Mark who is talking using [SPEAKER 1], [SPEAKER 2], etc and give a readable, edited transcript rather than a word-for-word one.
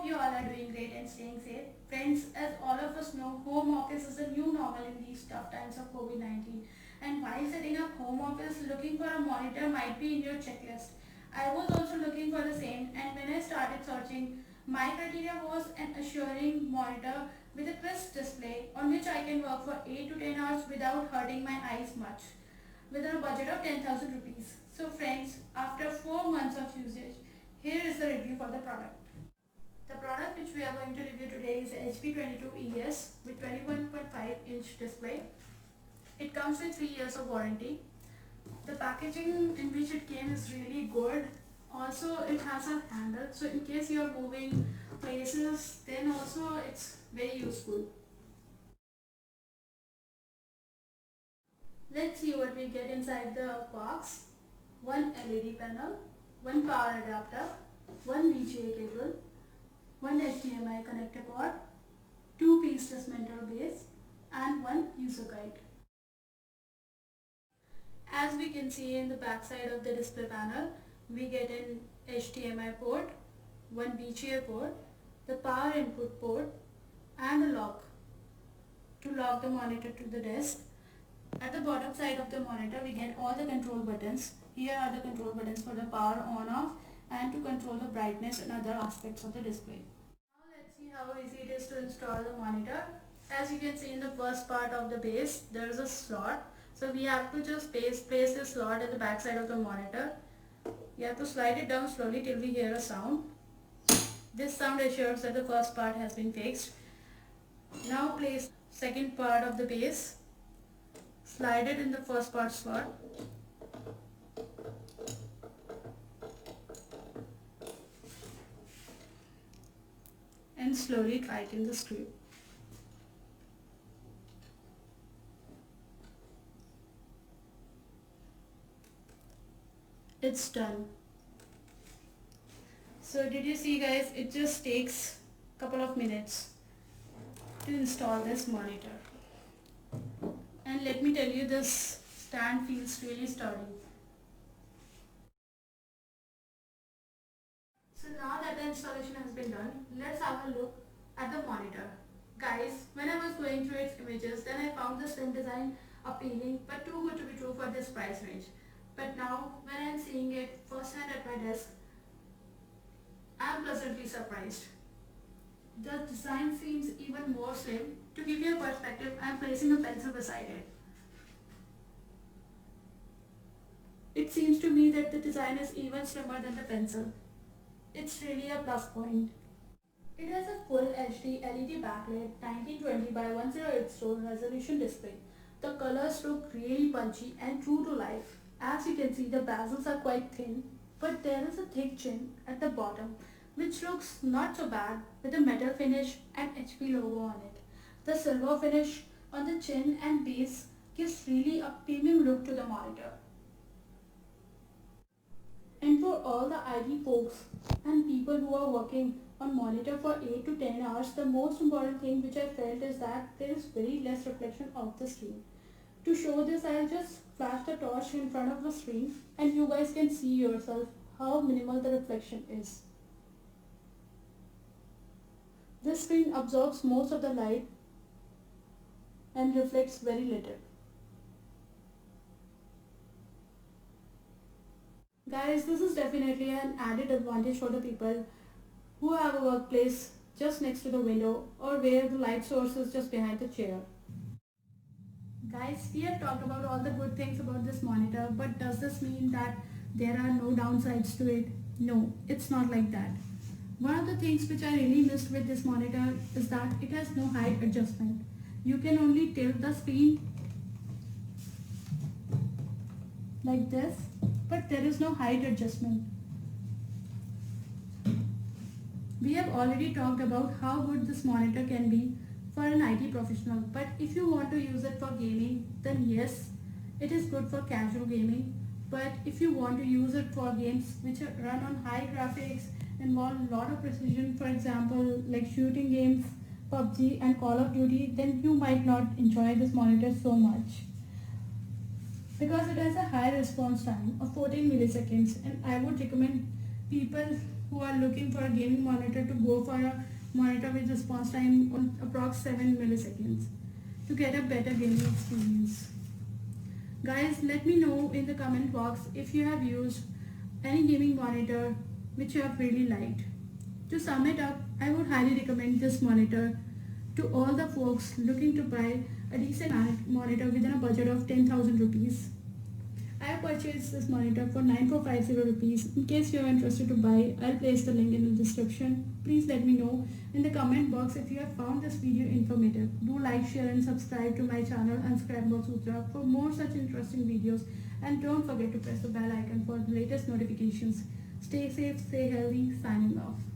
[SPEAKER 1] you all are doing great and staying safe. Friends, as all of us know, home office is a new normal in these tough times of COVID-19. And while setting up home office, looking for a monitor might be in your checklist. I was also looking for the same, and when I started searching, my criteria was an assuring monitor with a crisp display on which I can work for 8 to 10 hours without hurting my eyes much, within a budget of 10,000 rupees. So friends, after 4 months of usage, here is the review for the product. The product which we are going to review today is HP 22ES with 21.5-inch display. It comes with 3 years of warranty. The packaging in which it came is really good. Also it has a handle, so in case you are moving places, then also it's very useful. Let's see what we get inside the box. One LED panel, one power adapter, one VGA cable, one HDMI connector cord, two piece dismantle base, and one user guide. As we can see in the back side of the display panel, we get an HDMI port, one VGA port, the power input port, and a lock to lock the monitor to the desk. At the bottom side of the monitor, we get all the control buttons. Here are the control buttons for the power on off and to control the brightness and other aspects of the display. Now let's see how easy it is to install the monitor. As you can see in the first part of the base, there is a slot. So we have to just place this slot at the back side of the monitor. You have to slide it down slowly till we hear a sound. This sound assures that the first part has been fixed. Now place second part of the base. Slide it in the first part slot. And slowly tighten the screw. It's done. So did you see guys, it just takes a couple of minutes to install this monitor. And let me tell you, this stand feels really sturdy. So now that the installation has been done, let's have a look at the monitor. Guys, when I was going through its images, then I found the slim design appealing but too good to be true for this price range. But now when I am seeing it firsthand at my desk, I am pleasantly surprised. The design seems even more slim. To give you a perspective, I am placing a pencil beside it. It seems to me that the design is even slimmer than the pencil. It's really a plus point. It has a full HD LED backlit 1920 by 1080 resolution display. The colors look really punchy and true to life. As you can see, the bezels are quite thin, but there is a thick chin at the bottom, which looks not so bad with a metal finish and HP logo on it. The silver finish on the chin and base gives really a premium look to the monitor. And for all the IT folks and people who are working on monitor for 8 to 10 hours, the most important thing which I felt is that there is very less reflection of the screen. To show this, I'll just flash the torch in front of the screen and you guys can see yourself how minimal the reflection is. This screen absorbs most of the light and reflects very little. Guys, this is definitely an added advantage for the people who have a workplace just next to the window or where the light source is just behind the chair. Guys, we have talked about all the good things about this monitor, but does this mean that there are no downsides to it? No, it's not like that. One of the things which I really missed with this monitor is that it has no height adjustment. You can only tilt the screen like this, but there is no height adjustment. We have already talked about how good this monitor can be for an IT professional, but if you want to use it for gaming, then yes, it is good for casual gaming. But if you want to use it for games which run on high graphics, involve a lot of precision, for example like shooting games, PUBG and Call of Duty, then you might not enjoy this monitor so much, because it has a high response time of 14 milliseconds, and I would recommend people who are looking for a gaming monitor to go for a monitor with response time on approx 7 milliseconds to get a better gaming experience. Guys, let me know in the comment box if you have used any gaming monitor which you have really liked. To sum it up, I would highly recommend this monitor to all the folks looking to buy a decent monitor within a budget of 10,000 rupees. I have purchased this monitor for 9450 rupees. In case you are interested to buy, I'll place the link in the description. Please let me know in the comment box if you have found this video informative. Do like, share and subscribe to my channel Unscribable Sutra for more such interesting videos, and don't forget to press the bell icon for the latest notifications. Stay safe, stay healthy, signing off.